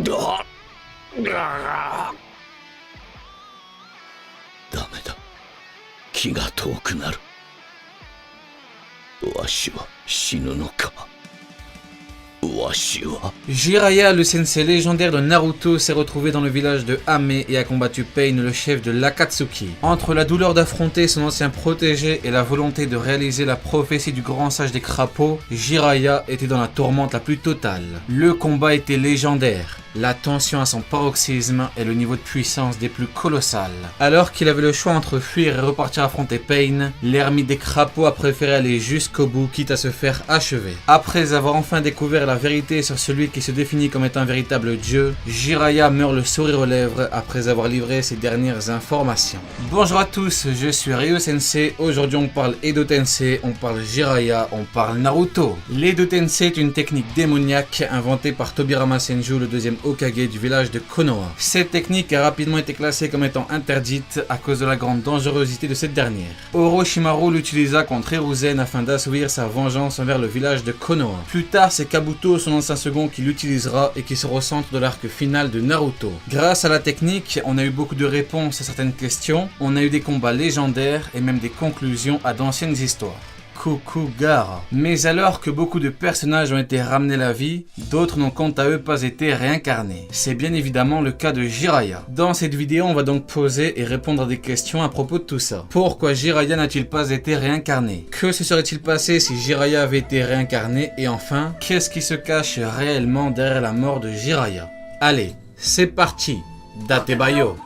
ダメだ。気が遠くなる。わしは死ぬのか。わしは。Jiraiya, le sensei légendaire de Naruto, s'est retrouvé dans le village de Ame et a combattu Pain, le chef de l'Akatsuki. Entre la douleur d'affronter son ancien protégé et la volonté de réaliser la prophétie du grand sage des crapauds, Jiraiya était dans la tourmente la plus totale. Le combat était légendaire. La tension à son paroxysme et le niveau de puissance des plus colossales. Alors qu'il avait le choix entre fuir et repartir affronter Pain, l'ermite des crapauds a préféré aller jusqu'au bout, quitte à se faire achever. Après avoir enfin découvert la vérité sur celui qui se définit comme étant un véritable dieu, Jiraiya meurt le sourire aux lèvres après avoir livré ses dernières informations. Bonjour à tous, je suis Ryo Sensei. Aujourd'hui on parle Edo Tensei, on parle Jiraiya, on parle Naruto. L'Edo Tensei est une technique démoniaque inventée par Tobirama Senju, le deuxième Hokage du village de Konoha. Cette technique a rapidement été classée comme étant interdite à cause de la grande dangerosité de cette dernière. Orochimaru l'utilisa contre Hiruzen afin d'assouvir sa vengeance envers le village de Konoha. Plus tard, c'est Kabuto, son ancien second, qui l'utilisera et qui se recentre de l'arc final de Naruto. Grâce à la technique, on a eu beaucoup de réponses à certaines questions, on a eu des combats légendaires et même des conclusions à d'anciennes histoires. Coucou Gaara. Mais alors que beaucoup de personnages ont été ramenés à la vie, d'autres n'ont quant à eux pas été réincarnés. C'est bien évidemment le cas de Jiraiya. Dans cette vidéo, on va donc poser et répondre à des questions à propos de tout ça. Pourquoi Jiraiya n'a-t-il pas été réincarné? Que se serait-il passé si Jiraiya avait été réincarné? Et enfin, qu'est-ce qui se cache réellement derrière la mort de Jiraiya? Allez, c'est parti. Datebayo.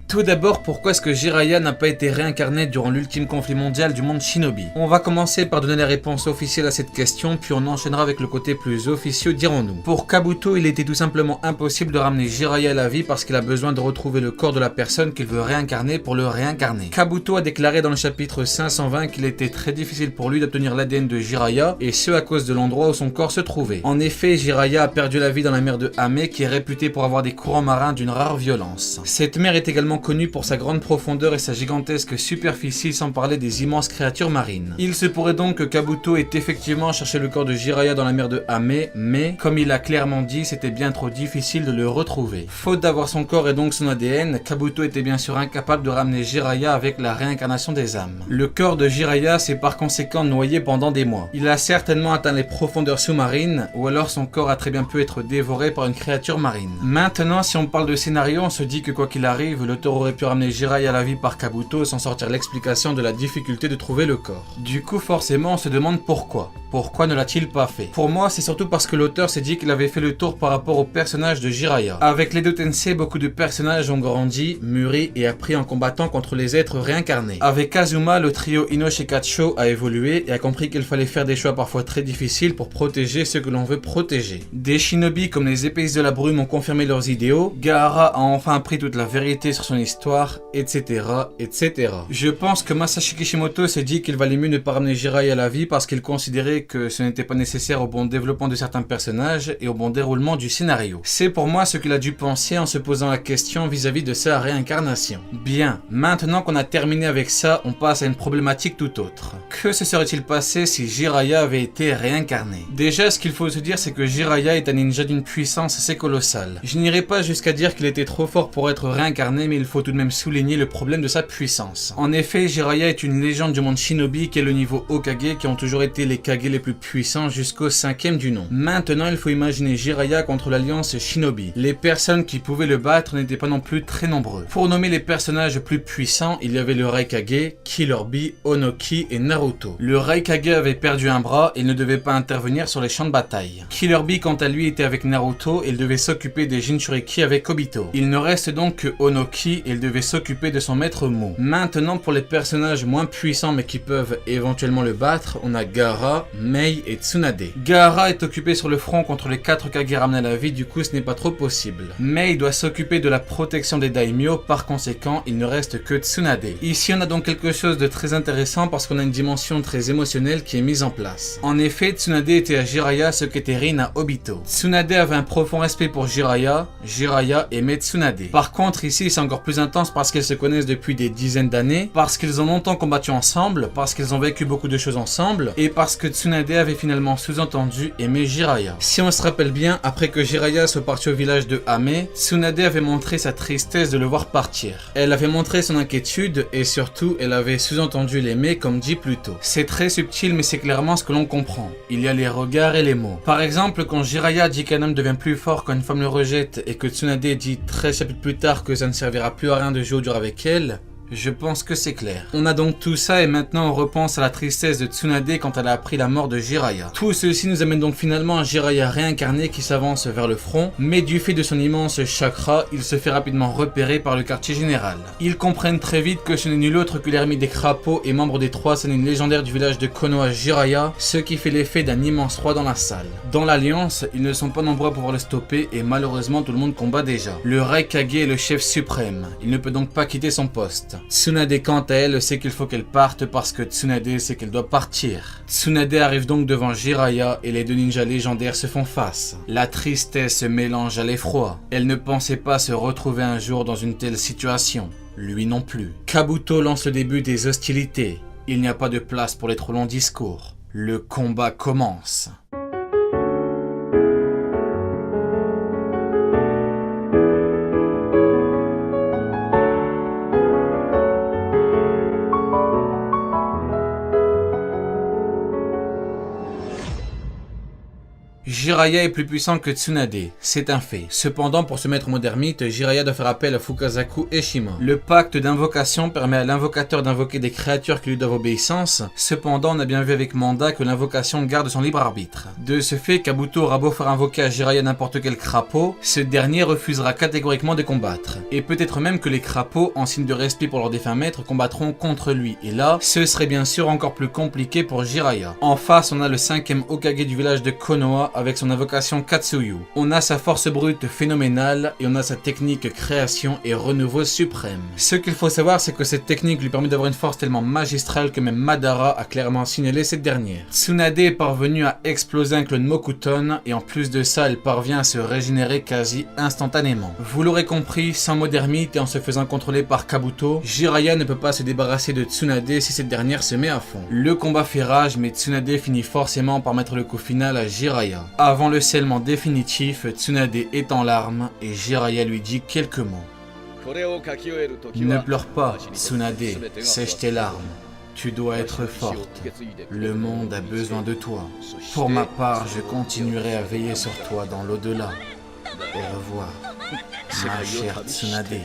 Tout d'abord, pourquoi est-ce que Jiraiya n'a pas été réincarné durant l'ultime conflit mondial du monde Shinobi? On va commencer par donner les réponses officielles à cette question, puis on enchaînera avec le côté plus officieux, dirons-nous. Pour Kabuto, il était tout simplement impossible de ramener Jiraiya à la vie parce qu'il a besoin de retrouver le corps de la personne qu'il veut réincarner pour le réincarner. Kabuto a déclaré dans le chapitre 520 qu'il était très difficile pour lui d'obtenir l'ADN de Jiraiya, et ce à cause de l'endroit où son corps se trouvait. En effet, Jiraiya a perdu la vie dans la mer de Ame, qui est réputée pour avoir des courants marins d'une rare violence. Cette mer est également connu pour sa grande profondeur et sa gigantesque superficie, sans parler des immenses créatures marines. Il se pourrait donc que Kabuto ait effectivement cherché le corps de Jiraiya dans la mer de Ame, mais, comme il l'a clairement dit, c'était bien trop difficile de le retrouver. Faute d'avoir son corps et donc son ADN, Kabuto était bien sûr incapable de ramener Jiraiya avec la réincarnation des âmes. Le corps de Jiraiya s'est par conséquent noyé pendant des mois. Il a certainement atteint les profondeurs sous-marines, ou alors son corps a très bien pu être dévoré par une créature marine. Maintenant, si on parle de scénario, on se dit que quoi qu'il arrive, l'auteur aurait pu ramener Jiraiya à la vie par Kabuto sans sortir l'explication de la difficulté de trouver le corps. Du coup, forcément, on se demande pourquoi. Pourquoi ne l'a-t-il pas fait? Pour moi, c'est surtout parce que l'auteur s'est dit qu'il avait fait le tour par rapport au personnage de Jiraiya. Avec l'Edo Tensei, beaucoup de personnages ont grandi, mûri et appris en combattant contre les êtres réincarnés. Avec Kazuma, le trio Inoshikacho a évolué et a compris qu'il fallait faire des choix parfois très difficiles pour protéger ceux que l'on veut protéger. Des shinobi comme les épaisses de la brume ont confirmé leurs idéaux, Gaara a enfin appris toute la vérité sur son histoire, etc., etc. Je pense que Masashi Kishimoto s'est dit qu'il valait mieux ne pas ramener Jiraiya à la vie parce qu'il considérait que ce n'était pas nécessaire au bon développement de certains personnages et au bon déroulement du scénario. C'est pour moi ce qu'il a dû penser en se posant la question vis-à-vis de sa réincarnation. Bien, maintenant qu'on a terminé avec ça, on passe à une problématique tout autre. Que se serait-il passé si Jiraiya avait été réincarné? Déjà, ce qu'il faut se dire, c'est que Jiraiya est un ninja d'une puissance assez colossale. Je n'irai pas jusqu'à dire qu'il était trop fort pour être réincarné, mais il faut tout de même souligner le problème de sa puissance. En effet, Jiraiya est une légende du monde Shinobi qui est le niveau Hokage, qui ont toujours été les Kage les plus puissants jusqu'au 5e du nom. Maintenant, il faut imaginer Jiraiya contre l'alliance Shinobi. Les personnes qui pouvaient le battre n'étaient pas non plus très nombreux. Pour nommer les personnages plus puissants, il y avait le Raikage, Killer Bee, Onoki et Naruto. Le Raikage avait perdu un bras et ne devait pas intervenir sur les champs de bataille. Killer Bee, quant à lui, était avec Naruto et il devait s'occuper des Jinchuriki avec Obito. Il ne reste donc que Onoki et il devait s'occuper de son maître Mu. Maintenant, pour les personnages moins puissants mais qui peuvent éventuellement le battre, on a Gaara, Mei et Tsunade. Gaara est occupé sur le front contre les 4 Kage ramenés à la vie, du coup ce n'est pas trop possible. Mei doit s'occuper de la protection des daimyo, par conséquent il ne reste que Tsunade. Ici on a donc quelque chose de très intéressant parce qu'on a une dimension très émotionnelle qui est mise en place. En effet, Tsunade était à Jiraiya ce qu'était Rin à Obito. Tsunade avait un profond respect pour Jiraiya, Jiraiya aimait Tsunade. Par contre ici c'est encore plus intense parce qu'ils se connaissent depuis des dizaines d'années, parce qu'ils ont longtemps combattu ensemble, parce qu'ils ont vécu beaucoup de choses ensemble, et parce que Tsunade Tsunade avait finalement sous-entendu aimer Jiraiya. Si on se rappelle bien, après que Jiraiya soit parti au village de Ame, Tsunade avait montré sa tristesse de le voir partir. Elle avait montré son inquiétude et surtout, elle avait sous-entendu l'aimer comme dit plus tôt. C'est très subtil mais c'est clairement ce que l'on comprend. Il y a les regards et les mots. Par exemple, quand Jiraiya dit qu'un homme devient plus fort quand une femme le rejette et que Tsunade dit 13 chapitres plus tard que ça ne servira plus à rien de jouer au dur avec elle, je pense que c'est clair. On a donc tout ça et maintenant on repense à la tristesse de Tsunade quand elle a appris la mort de Jiraiya. Tout ceci nous amène donc finalement à Jiraiya réincarné qui s'avance vers le front, mais du fait de son immense chakra, il se fait rapidement repérer par le quartier général. Ils comprennent très vite que ce n'est nul autre que l'ermite des crapauds et membre des 3 Sannin légendaires du village de Konoha Jiraiya, ce qui fait l'effet d'un immense roi dans la salle. Dans l'alliance, ils ne sont pas nombreux à pouvoir le stopper et malheureusement tout le monde combat déjà. Le Raikage est le chef suprême, il ne peut donc pas quitter son poste. Tsunade quant à elle sait qu'il faut qu'elle parte parce que Tsunade sait qu'elle doit partir. Tsunade arrive donc devant Jiraiya et les deux ninjas légendaires se font face. La tristesse se mélange à l'effroi. Elle ne pensait pas se retrouver un jour dans une telle situation. Lui non plus. Kabuto lance le début des hostilités. Il n'y a pas de place pour les trop longs discours. Le combat commence. Jiraiya est plus puissant que Tsunade, c'est un fait. Cependant, pour se mettre en mode ermite, Jiraiya doit faire appel à Fukazaku et Shima. Le pacte d'invocation permet à l'invocateur d'invoquer des créatures qui lui doivent obéissance. Cependant, on a bien vu avec Manda que l'invocation garde son libre arbitre. De ce fait, Kabuto aura beau faire invoquer à Jiraiya n'importe quel crapaud, ce dernier refusera catégoriquement de combattre. Et peut-être même que les crapauds, en signe de respect pour leur défunt maître, combattront contre lui. Et là, ce serait bien sûr encore plus compliqué pour Jiraiya. En face, on a le 5e Hokage du village de Konoha avec son invocation Katsuyu. On a sa force brute phénoménale et on a sa technique création et renouveau suprême. Ce qu'il faut savoir, c'est que cette technique lui permet d'avoir une force tellement magistrale que même Madara a clairement signalé cette dernière. Tsunade est parvenue à exploser un clone Mokuton et en plus de ça, elle parvient à se régénérer quasi instantanément. Vous l'aurez compris, sans mode ermite et en se faisant contrôler par Kabuto, Jiraiya ne peut pas se débarrasser de Tsunade si cette dernière se met à fond. Le combat fait rage, mais Tsunade finit forcément par mettre le coup final à Jiraiya. Avant le scellement définitif, Tsunade est en larmes et Jiraiya lui dit quelques mots. Ne pleure pas, Tsunade, sèche tes larmes. Tu dois être forte. Le monde a besoin de toi. Pour ma part, je continuerai à veiller sur toi dans l'au-delà. Au revoir, ma chère Tsunade.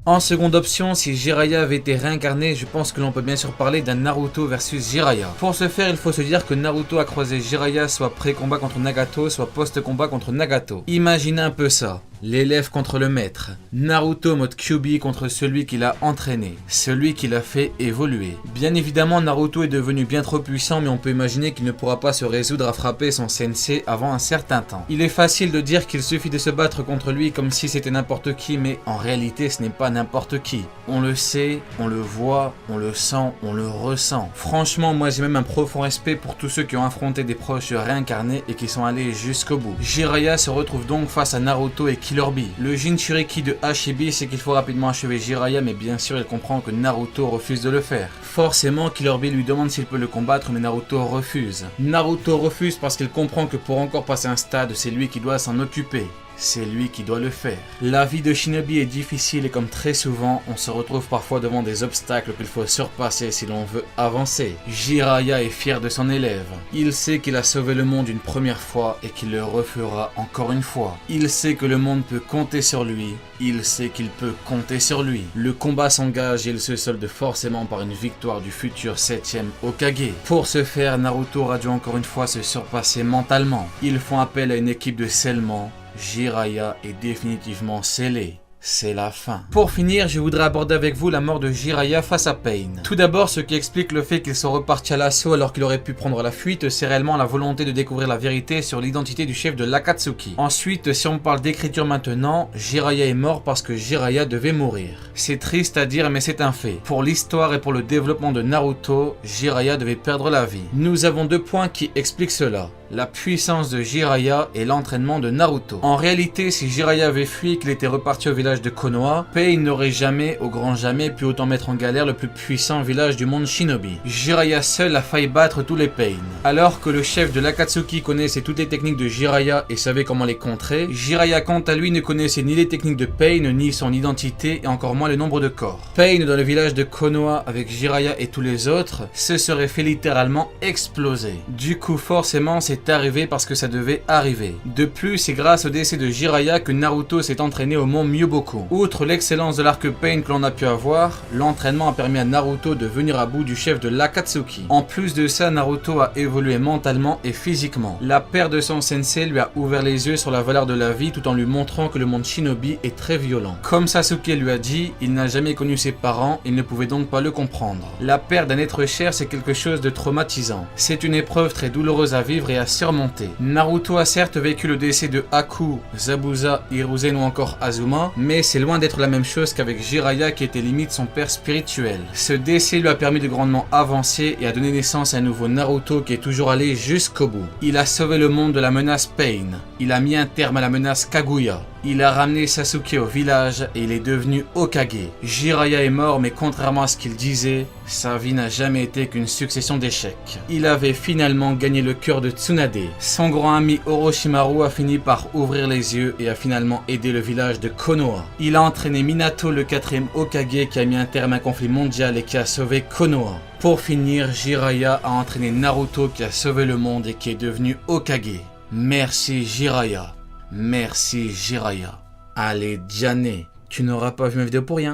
En seconde option, si Jiraiya avait été réincarné, je pense que l'on peut bien sûr parler d'un Naruto versus Jiraiya. Pour ce faire, il faut se dire que Naruto a croisé Jiraiya soit pré-combat contre Nagato, soit post-combat contre Nagato. Imaginez un peu ça. L'élève contre le maître. Naruto mode Kyuubi contre celui qui l'a entraîné. Celui qui l'a fait évoluer. Bien évidemment, Naruto est devenu bien trop puissant, mais on peut imaginer qu'il ne pourra pas se résoudre à frapper son sensei avant un certain temps. Il est facile de dire qu'il suffit de se battre contre lui comme si c'était n'importe qui, mais en réalité ce n'est pas n'importe qui. On le sait, on le voit, on le sent, on le ressent. Franchement, moi j'ai même un profond respect pour tous ceux qui ont affronté des proches réincarnés et qui sont allés jusqu'au bout. Jiraiya se retrouve donc face à Naruto et Killer Bee. Le Jinchuriki de Hashibi, c'est qu'il faut rapidement achever Jiraiya, mais bien sûr il comprend que Naruto refuse de le faire. Forcément, Killer Bee lui demande s'il peut le combattre, mais Naruto refuse. Naruto refuse parce qu'il comprend que pour encore passer un stade, c'est lui qui doit s'en occuper. C'est lui qui doit le faire. La vie de Shinobi est difficile et comme très souvent, on se retrouve parfois devant des obstacles qu'il faut surpasser si l'on veut avancer. Jiraiya est fier de son élève. Il sait qu'il a sauvé le monde une première fois et qu'il le refera encore une fois. Il sait que le monde peut compter sur lui. Il sait qu'il peut compter sur lui. Le combat s'engage et il se solde forcément par une victoire du futur 7e Hokage. Pour ce faire, Naruto aura dû encore une fois se surpasser mentalement. Ils font appel à une équipe de scellement. Jiraiya est définitivement scellé. C'est la fin. Pour finir, je voudrais aborder avec vous la mort de Jiraiya face à Pain. Tout d'abord, ce qui explique le fait qu'ils sont repartis à l'assaut alors qu'il aurait pu prendre la fuite, c'est réellement la volonté de découvrir la vérité sur l'identité du chef de l'Akatsuki. Ensuite, si on parle d'écriture maintenant, Jiraiya est mort parce que Jiraiya devait mourir. C'est triste à dire, mais c'est un fait. Pour l'histoire et pour le développement de Naruto, Jiraiya devait perdre la vie. Nous avons deux points qui expliquent cela. la puissance de Jiraiya et l'entraînement de Naruto. En réalité, si Jiraiya avait fui et qu'il était reparti au village de Konoha, Pain n'aurait jamais, au grand jamais, pu autant mettre en galère le plus puissant village du monde Shinobi. Jiraiya seul a failli battre tous les Pain. Alors que le chef de l'Akatsuki connaissait toutes les techniques de Jiraiya et savait comment les contrer, Jiraiya quant à lui ne connaissait ni les techniques de Pain, ni son identité et encore moins le nombre de corps. Pain dans le village de Konoha avec Jiraiya et tous les autres se serait fait littéralement exploser. Du coup forcément c'est arrivé parce que ça devait arriver. De plus c'est grâce au décès de Jiraiya que Naruto s'est entraîné au mont Myoboku. Outre l'excellence de l'arc Pain que l'on a pu avoir, l'entraînement a permis à Naruto de venir à bout du chef de l'Akatsuki. En plus de ça, Naruto a évolué mentalement et physiquement. La perte de son sensei lui a ouvert les yeux sur la valeur de la vie tout en lui montrant que le monde Shinobi est très violent. Comme Sasuke lui a dit, il n'a jamais connu ses parents, il ne pouvait donc pas le comprendre. La perte d'un être cher c'est quelque chose de traumatisant. C'est une épreuve très douloureuse à vivre et à surmonter. Naruto a certes vécu le décès de Haku, Zabuza, Hiruzen ou encore Azuma, mais c'est loin d'être la même chose qu'avec Jiraiya qui était limite son père spirituel. Ce décès lui a permis de grandement avancer et a donné naissance à un nouveau Naruto qui est toujours allé jusqu'au bout. Il a sauvé le monde de la menace Pain. Il a mis un terme à la menace Kaguya. Il a ramené Sasuke au village et il est devenu Hokage. Jiraiya est mort mais contrairement à ce qu'il disait, sa vie n'a jamais été qu'une succession d'échecs. Il avait finalement gagné le cœur de Tsunade. Son grand ami Orochimaru a fini par ouvrir les yeux et a finalement aidé le village de Konoha. Il a entraîné Minato, le 4e Hokage qui a mis un terme à un conflit mondial et qui a sauvé Konoha. Pour finir, Jiraiya a entraîné Naruto qui a sauvé le monde et qui est devenu Hokage. Merci Jiraiya. Merci Jiraiya. Allez, Diane, tu n'auras pas vu ma vidéo pour rien.